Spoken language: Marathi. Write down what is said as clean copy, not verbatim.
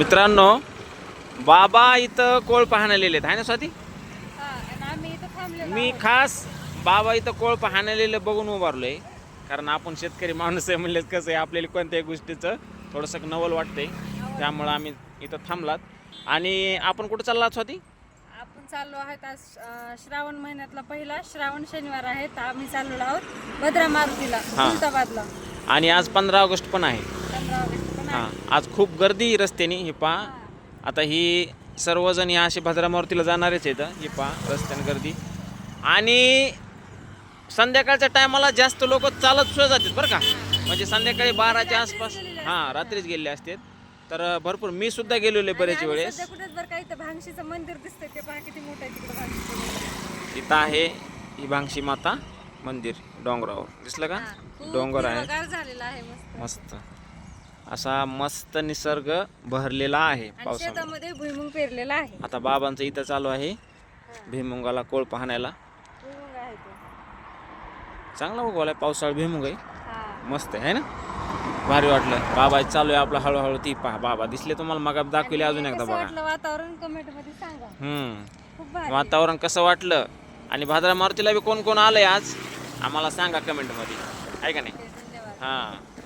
मित्रांनो, बाबा इथं कोळ पाहण्याला आलेत आहे ना स्वाती. मी खास बाबा इथं कोळ पाहण्याला बघून उभारलोय, कारण आपण शेतकरी माणूस आहे म्हणलेच कसं आहे आपल्याला कोणत्याही गोष्टीचं थोडंसं नवल वाटतंय, त्यामुळं आम्ही इथं थांबलात. आणि आपण कुठं चाललात स्वाती? आपण चाललो आहोत आज श्रावण महिन्यातला पहिला श्रावण शनिवार आहे. आम्ही चाललो आहोत भद्रा मारुतीला खुलताबादला. आणि आज 15 ऑगस्ट पण आहे. 15 ऑगस्ट पण आहे. आज खूप गर्दी रस्त्याने. ही पहा, आता ही सर्वजण या असे भद्रा मारुतीला जाणारेच आहेत. ही पहा रस्त्याने गर्दी. आणि संध्याकाळच्या टायमाला जास्त लोक चालत सुद्धा जातात बरं का, म्हणजे संध्याकाळी 12च्या आसपास रात्रीच गेले असतात. तर भरपूर मी सुद्धा गेलेलो बरेच वेळेस. भांगशीचं मंदिर दिसतंय ते पहा किती मोठं आहे तिकडे भांगशी. इथं आहे ही भांगशी माता मंदिर, डोंगरावर दिसलं का? डोंगर आहे, झालेला आहे मस्त असा मस्त निसर्ग भरलेला आहे पावसामध्ये. शेतामध्ये भुईमुग पेरलेला आहे. आता बाबांचं इथं चालू आहे भुईमुगाला कोळ पाहण्याला. भुईमुग आहे तो चांगला उगवलाय पावसाळा भुईमुग आहे, मस्त आहे ना, भारी वाटलं. बाबा चालू आहे आपला हळूहळू. ती पहा बाबा दिसले तुम्हाला, मग दाखवले अजून एकदा बघा. वातावरण कमेंट मध्ये सांगा. खूप भारी वातावरण कसं वाटलं आणि भद्रा मारुतीला बी कोण कोण आलंय आज आम्हाला सांगा कमेंट मध्ये, आहे का नाही? धन्यवाद. हां.